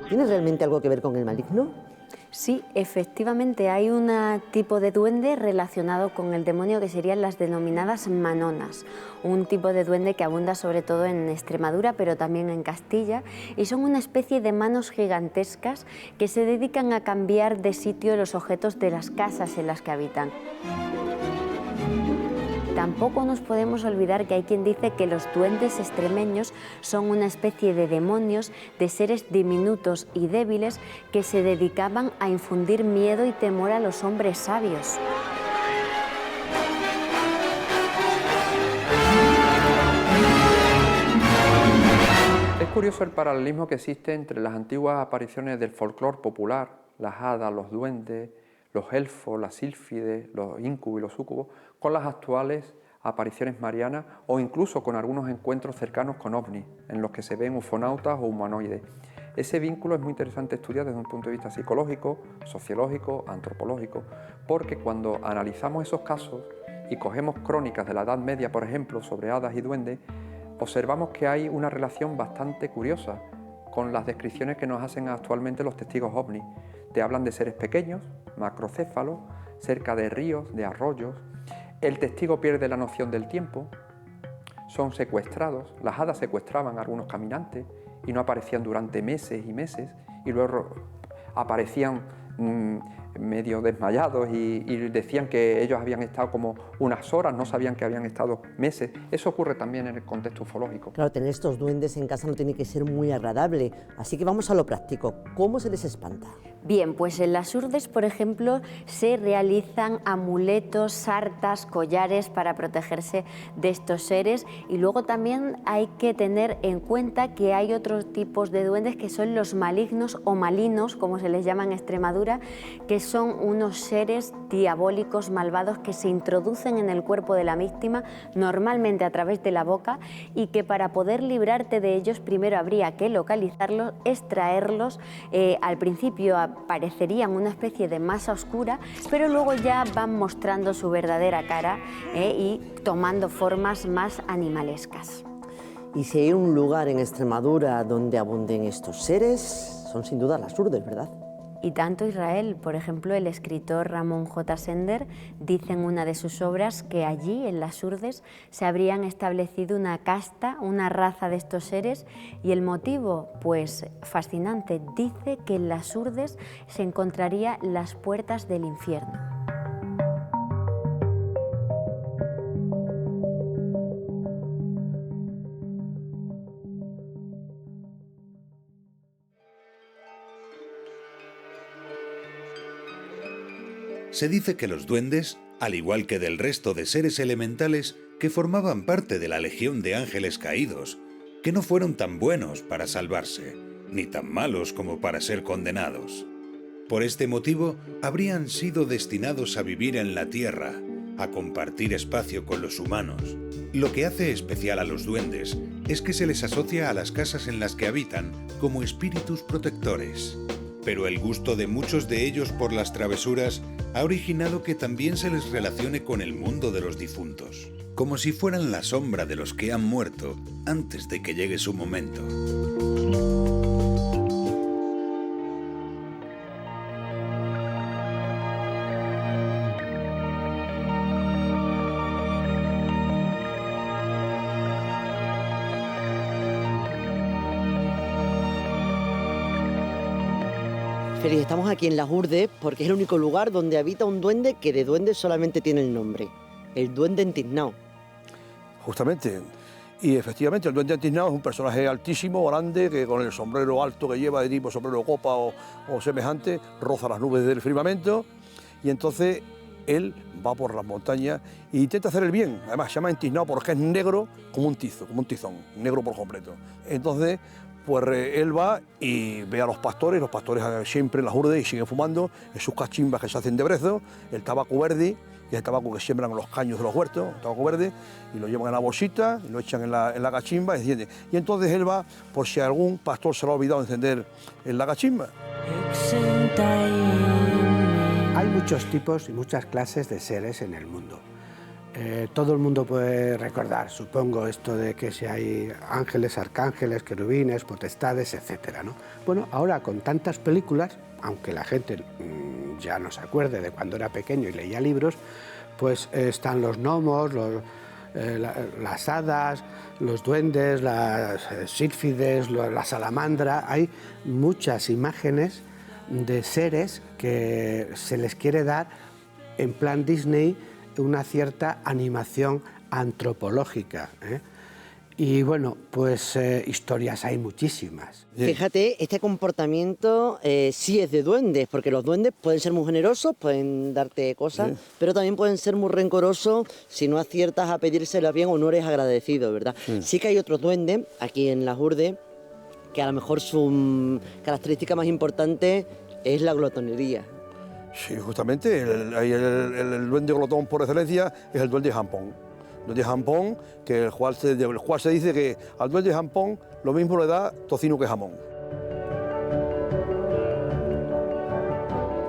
¿Tiene realmente algo que ver con el maligno? Sí, efectivamente hay un tipo de duende relacionado con el demonio que serían las denominadas manonas, un tipo de duende que abunda sobre todo en Extremadura pero también en Castilla, y son una especie de manos gigantescas que se dedican a cambiar de sitio los objetos de las casas en las que habitan. Tampoco nos podemos olvidar que hay quien dice que los duendes extremeños son una especie de demonios, de seres diminutos y débiles que se dedicaban a infundir miedo y temor a los hombres sabios. Es curioso el paralelismo que existe entre las antiguas apariciones del folclore popular, las hadas, los duendes, los elfos, las sílfides, los incubos y los súcubos, con las actuales apariciones marianas o incluso con algunos encuentros cercanos con ovnis, en los que se ven ufonautas o humanoides. Ese vínculo es muy interesante estudiar desde un punto de vista psicológico, sociológico, antropológico, porque cuando analizamos esos casos y cogemos crónicas de la Edad Media, por ejemplo, sobre hadas y duendes, observamos que hay una relación bastante curiosa con las descripciones que nos hacen actualmente los testigos ovnis. Te hablan de seres pequeños, macrocéfalos, cerca de ríos, de arroyos. El testigo pierde la noción del tiempo, son secuestrados. Las hadas secuestraban a algunos caminantes y no aparecían durante meses y meses, y luego aparecían medio desmayados y decían que ellos habían estado como unas horas, no sabían que habían estado meses. Eso ocurre también en el contexto ufológico. Claro, tener estos duendes en casa no tiene que ser muy agradable, así que vamos a lo práctico. ¿Cómo se les espanta? Bien, pues en las Urdes, por ejemplo, se realizan amuletos, sartas, collares para protegerse de estos seres, y luego también hay que tener en cuenta que hay otros tipos de duendes que son los malignos o malinos, como se les llama en Extremadura, que son unos seres diabólicos malvados que se introducen en el cuerpo de la víctima, normalmente a través de la boca, y que para poder librarte de ellos primero habría que localizarlos, extraerlos. Al principio parecerían una especie de masa oscura, pero luego ya van mostrando su verdadera cara y tomando formas más animalescas. Y si hay un lugar en Extremadura donde abunden estos seres, son sin duda las Urdes, ¿verdad? Y tanto Israel, por ejemplo, el escritor Ramón J. Sender dice en una de sus obras que allí, en las Urdes, se habrían establecido una casta, una raza de estos seres, y el motivo, pues fascinante, dice que en las Urdes se encontraría las puertas del infierno. Se dice que los duendes, al igual que del resto de seres elementales que formaban parte de la legión de ángeles caídos, que no fueron tan buenos para salvarse, ni tan malos como para ser condenados. Por este motivo, habrían sido destinados a vivir en la tierra, a compartir espacio con los humanos. Lo que hace especial a los duendes es que se les asocia a las casas en las que habitan como espíritus protectores. Pero el gusto de muchos de ellos por las travesuras ha originado que también se les relacione con el mundo de los difuntos, como si fueran la sombra de los que han muerto antes de que llegue su momento. Feliz, estamos aquí en Las Urdes porque es el único lugar donde habita un duende que de duende solamente tiene el nombre, el duende entiznado. Justamente. Y efectivamente el duende entiznado es un personaje altísimo, grande, que con el sombrero alto que lleva de tipo sombrero de copa o semejante, roza las nubes del firmamento y entonces él va por las montañas e intenta hacer el bien. Además se llama entiznado porque es negro como un tizo, como un tizón, negro por completo. Entonces pues él va y ve a los pastores siempre en Las Urdes y siguen fumando en sus cachimbas que se hacen de brezo, el tabaco verde, que es el tabaco que siembran en los caños de los huertos, el tabaco verde, y lo llevan en la bolsita, y lo echan en la cachimba y encienden. Y entonces él va por si algún pastor se lo ha olvidado encender en la cachimba. Hay muchos tipos y muchas clases de seres en el mundo. Todo el mundo puede recordar, supongo, esto de que si hay ángeles, arcángeles, querubines, potestades, etc., ¿no? Bueno, ahora con tantas películas, aunque la gente ya no se acuerde de cuando era pequeño y leía libros, pues están los gnomos, las hadas, los duendes, las sílfides, la salamandra. Hay muchas imágenes de seres que se les quiere dar en plan Disney una cierta animación antropológica, ¿eh? Y bueno, pues historias hay muchísimas. Fíjate, este comportamiento sí es de duendes, porque los duendes pueden ser muy generosos, pueden darte cosas, pero también pueden ser muy rencorosos si no aciertas a pedírselas bien o no eres agradecido, ¿verdad? Sí que hay otros duendes aquí en Las Urdes que a lo mejor su característica más importante es la glotonería. Sí, justamente, el duende glotón por excelencia es el duende jampón. El duende jampón, del cual se dice que al duende jampón lo mismo le da tocino que jamón.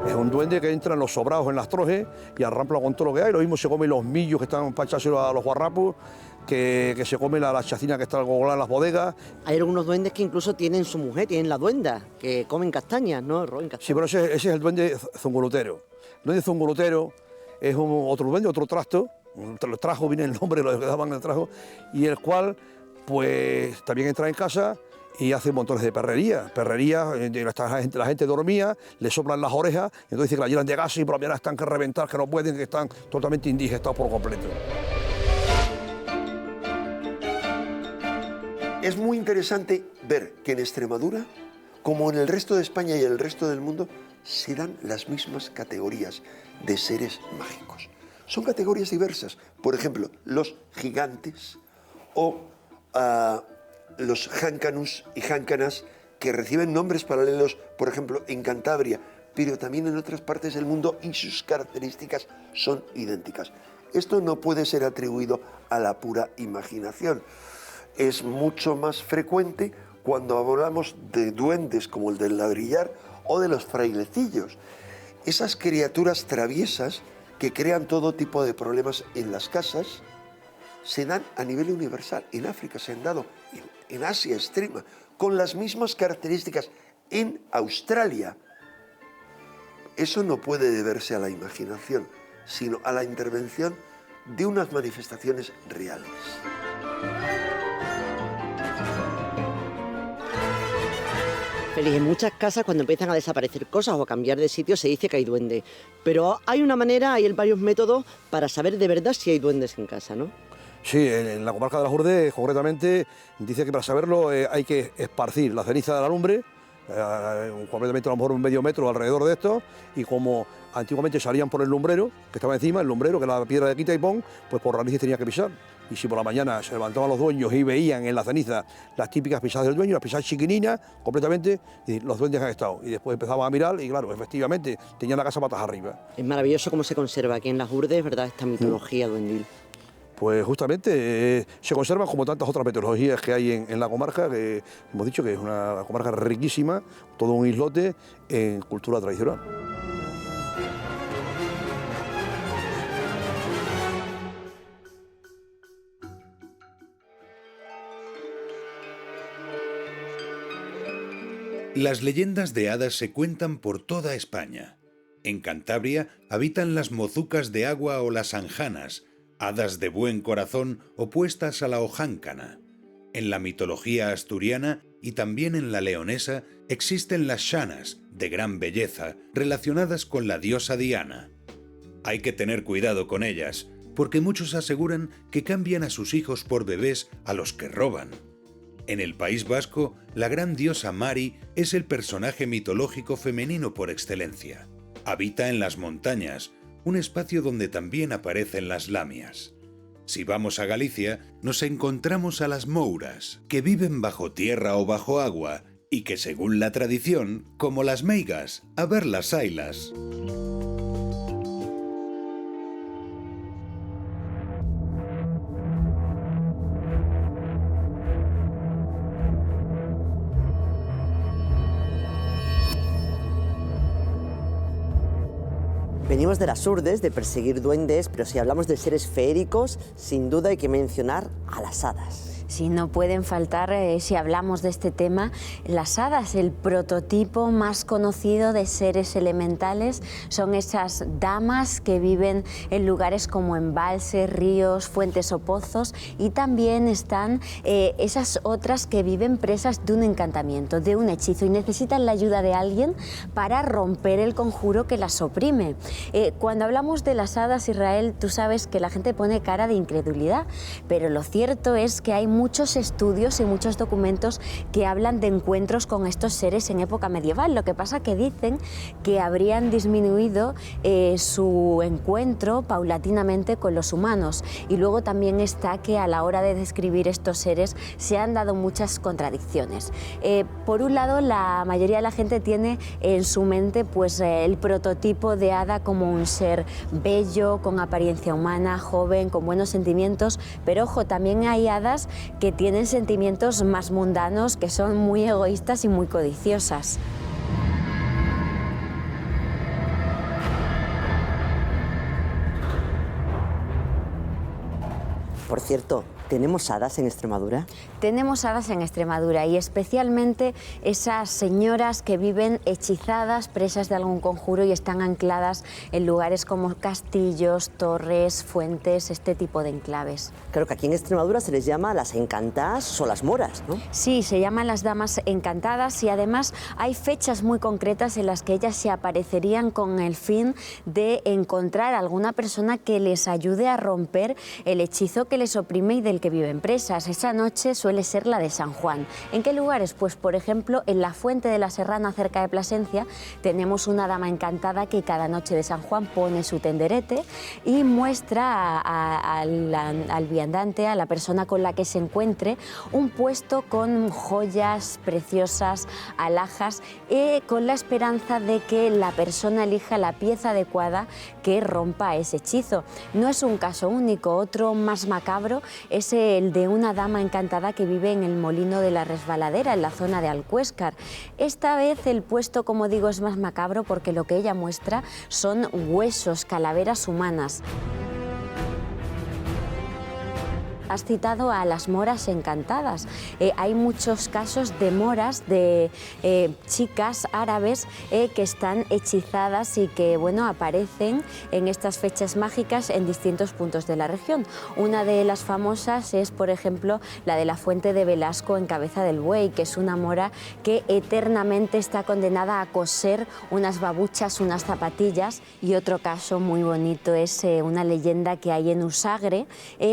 Es un duende que entra en los sobrados, en las trojes, y arrampla con todo lo que hay. Lo mismo se come los millos que están para echárselo a los guarrapos, que se come la chacina que está en las bodegas. Hay algunos duendes que incluso tienen su mujer, tienen la duenda, que comen castañas, ¿no? Roen castañas. Sí, pero ese es el duende zungulutero. El duende zungulutero es otro duende, otro trasto. El trajo, viene el nombre, lo que daban el trajo, y el cual, pues, también entra en casa y hace montones de perrerías. La gente dormía, le soplan las orejas, entonces dice que la llenan de gas y por la mañana están que reventar, que no pueden, que están totalmente indigestados por completo. Es muy interesante ver que en Extremadura, como en el resto de España y el resto del mundo, se dan las mismas categorías de seres mágicos. Son categorías diversas. Por ejemplo, los gigantes o los jáncanus y jáncanas, que reciben nombres paralelos, por ejemplo, en Cantabria, pero también en otras partes del mundo, y sus características son idénticas. Esto no puede ser atribuido a la pura imaginación. Es mucho más frecuente cuando hablamos de duendes como el del ladrillar o de los frailecillos. Esas criaturas traviesas que crean todo tipo de problemas en las casas se dan a nivel universal. En África se han dado, en Asia extrema, con las mismas características. En Australia, eso no puede deberse a la imaginación, sino a la intervención de unas manifestaciones reales. Feliz, en muchas casas cuando empiezan a desaparecer cosas o a cambiar de sitio se dice que hay duendes. Pero hay una manera, hay varios métodos para saber de verdad si hay duendes en casa, ¿no? Sí, en la comarca de Las Urdes, concretamente, dice que para saberlo hay que esparcir la ceniza de la lumbre, completamente a lo mejor un medio metro alrededor de esto, y como antiguamente salían por el lumbrero, que estaba encima, el lumbrero, que era la piedra de quita y pon, pues por raíces tenía que pisar. Y si por la mañana se levantaban los dueños y veían en la ceniza las típicas pisadas del dueño, las pisadas chiquininas, completamente, y los duendes han estado. Y después empezaban a mirar y claro, efectivamente, tenían la casa patas arriba. Es maravilloso cómo se conserva aquí en Las Urdes, ¿verdad?, esta mitología duendil. Pues justamente se conservan como tantas otras metodologías que hay en la comarca, que hemos dicho que es una comarca riquísima, todo un islote en cultura tradicional. Las leyendas de hadas se cuentan por toda España. En Cantabria habitan las mozucas de agua o las anjanas, hadas de buen corazón opuestas a la ojáncana. En la mitología asturiana y también en la leonesa existen las shanas, de gran belleza, relacionadas con la diosa Diana. Hay que tener cuidado con ellas, porque muchos aseguran que cambian a sus hijos por bebés a los que roban. En el País Vasco, la gran diosa Mari es el personaje mitológico femenino por excelencia. Habita en las montañas, un espacio donde también aparecen las lamias. Si vamos a Galicia, nos encontramos a las mouras, que viven bajo tierra o bajo agua, y que según la tradición, como las meigas, a ver las ailas. Venimos de las urdes, de perseguir duendes, pero si hablamos de seres feéricos, sin duda hay que mencionar a las hadas. Sí, no pueden faltar, si hablamos de este tema, las hadas. El prototipo más conocido de seres elementales son esas damas que viven en lugares como embalses, ríos, fuentes o pozos, y también están esas otras que viven presas de un encantamiento, de un hechizo, y necesitan la ayuda de alguien para romper el conjuro que las oprime. Cuando hablamos de las hadas, Israel, tú sabes que la gente pone cara de incredulidad, pero lo cierto es que hay muchos estudios y muchos documentos que hablan de encuentros con estos seres en época medieval. Lo que pasa que dicen que habrían disminuido su encuentro paulatinamente con los humanos, y luego también está que a la hora de describir estos seres se han dado muchas contradicciones. Por un lado, la mayoría de la gente tiene en su mente pues el prototipo de hada como un ser bello, con apariencia humana, joven, con buenos sentimientos, pero ojo, también hay hadas que tienen sentimientos más mundanos, que son muy egoístas y muy codiciosas. Por cierto, ¿tenemos hadas en Extremadura? Tenemos hadas en Extremadura, y especialmente esas señoras que viven hechizadas, presas de algún conjuro, y están ancladas en lugares como castillos, torres, fuentes, este tipo de enclaves. Creo que aquí en Extremadura se les llama las encantadas o las moras, ¿no? Sí, se llaman las damas encantadas, y además hay fechas muy concretas en las que ellas se aparecerían con el fin de encontrar a alguna persona que les ayude a romper el hechizo que les oprime y del que viven presas. Esa noche suele ser la de San Juan. ¿En qué lugares? Pues por ejemplo en la Fuente de la Serrana, cerca de Plasencia, tenemos una dama encantada que cada noche de San Juan pone su tenderete y muestra al viandante, a la persona con la que se encuentre, un puesto con joyas preciosas, alhajas, con la esperanza de que la persona elija la pieza adecuada que rompa ese hechizo. No es un caso único. Otro más macabro es el de una dama encantada que vive en el Molino de la Resbaladera, en la zona de Alcuéscar. Esta vez el puesto, como digo, es más macabro porque lo que ella muestra son huesos, calaveras humanas. Has citado a las moras encantadas. Hay muchos casos de moras, de chicas árabes que están hechizadas y que, bueno, aparecen en estas fechas mágicas en distintos puntos de la región. Una de las famosas es, por ejemplo, la de la Fuente de Velasco en Cabeza del Buey, que es una mora que eternamente está condenada a coser unas babuchas, unas zapatillas. Y otro caso muy bonito es una leyenda que hay en Usagre,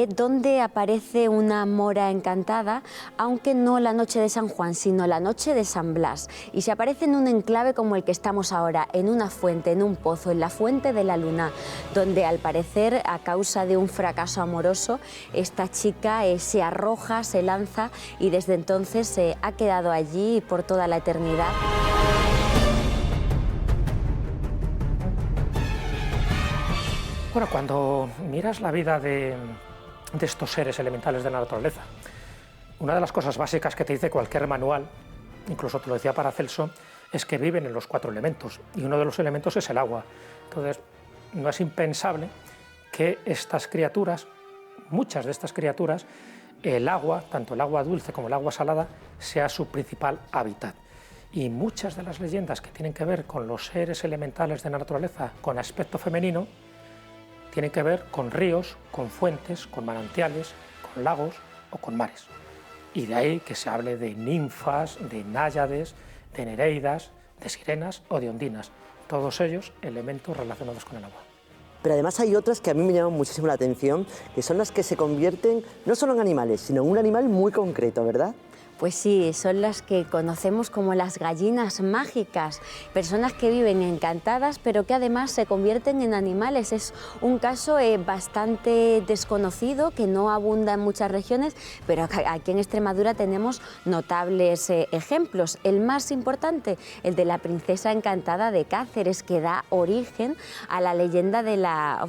donde aparece una mora encantada, aunque no la noche de San Juan, sino la noche de San Blas, y se aparece en un enclave como el que estamos ahora, en una fuente, en un pozo, en la Fuente de la Luna, donde al parecer, a causa de un fracaso amoroso, esta chica se arroja, se lanza, y desde entonces ha quedado allí por toda la eternidad. Bueno, cuando miras la vida de estos seres elementales de la naturaleza, una de las cosas básicas que te dice cualquier manual, incluso te lo decía Paracelso, es que viven en los 4 elementos, y uno de los elementos es el agua. Entonces, no es impensable que estas criaturas, muchas de estas criaturas, el agua, tanto el agua dulce como el agua salada, sea su principal hábitat. Y muchas de las leyendas que tienen que ver con los seres elementales de la naturaleza con aspecto femenino tienen que ver con ríos, con fuentes, con manantiales, con lagos o con mares. Y de ahí que se hable de ninfas, de náyades, de nereidas, de sirenas o de ondinas, todos ellos elementos relacionados con el agua. Pero además hay otras que a mí me llaman muchísimo la atención, que son las que se convierten no solo en animales, sino en un animal muy concreto, ¿verdad? Pues sí, son las que conocemos como las gallinas mágicas, personas que viven encantadas pero que además se convierten en animales. Es un caso bastante desconocido que no abunda en muchas regiones, pero aquí en Extremadura tenemos notables ejemplos. El más importante, el de la princesa encantada de Cáceres, que da origen a la leyenda de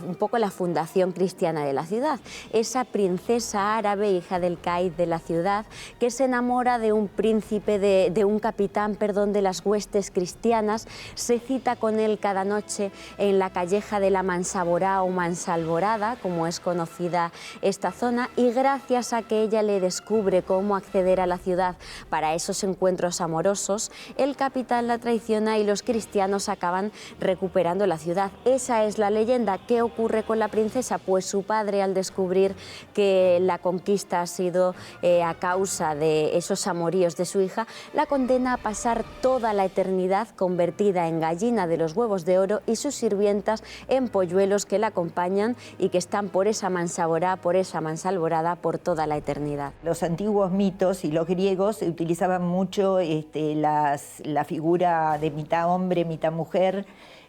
un poco la fundación cristiana de la ciudad. Esa princesa árabe, hija del caid de la ciudad, que se enamora de un príncipe, de un capitán, perdón, de las huestes cristianas, se cita con él cada noche en la calleja de la Mansaborá o Mansalvorada, como es conocida esta zona, y gracias a que ella le descubre cómo acceder a la ciudad para esos encuentros amorosos, el capitán la traiciona y los cristianos acaban recuperando la ciudad. Esa es la leyenda. ¿Qué ocurre con la princesa? Pues su padre, al descubrir que la conquista ha sido a causa de esos amoríos de su hija, la condena a pasar toda la eternidad convertida en gallina de los huevos de oro y sus sirvientas en polluelos que la acompañan y que están por esa Mansaborá, por esa Mansalvorada, por toda la eternidad. Los antiguos mitos y los griegos utilizaban mucho la figura de mitad hombre, mitad mujer,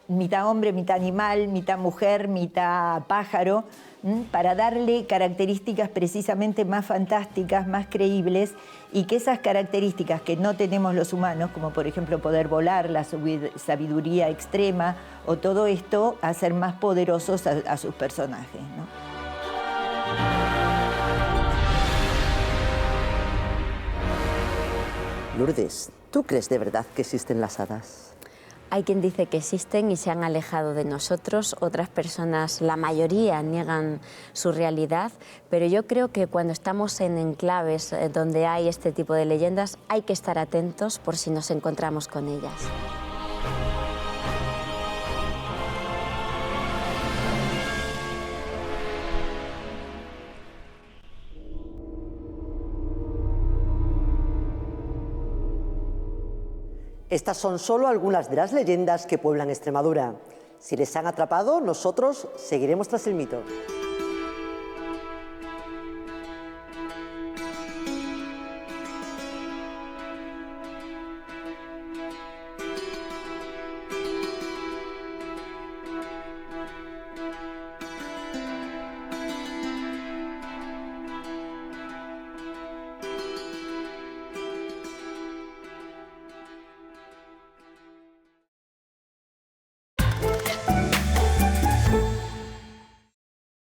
mitad hombre, mitad animal, mitad mujer, mitad pájaro, para darle características precisamente más fantásticas, más creíbles, y que esas características que no tenemos los humanos, como por ejemplo poder volar, la sabiduría extrema o todo esto, hacer más poderosos a sus personajes, ¿no? Lourdes, ¿tú crees de verdad que existen las hadas? Hay quien dice que existen y se han alejado de nosotros, otras personas, la mayoría, niegan su realidad, pero yo creo que cuando estamos en enclaves donde hay este tipo de leyendas hay que estar atentos por si nos encontramos con ellas. Estas son solo algunas de las leyendas que pueblan Extremadura. Si les han atrapado, nosotros seguiremos tras el mito.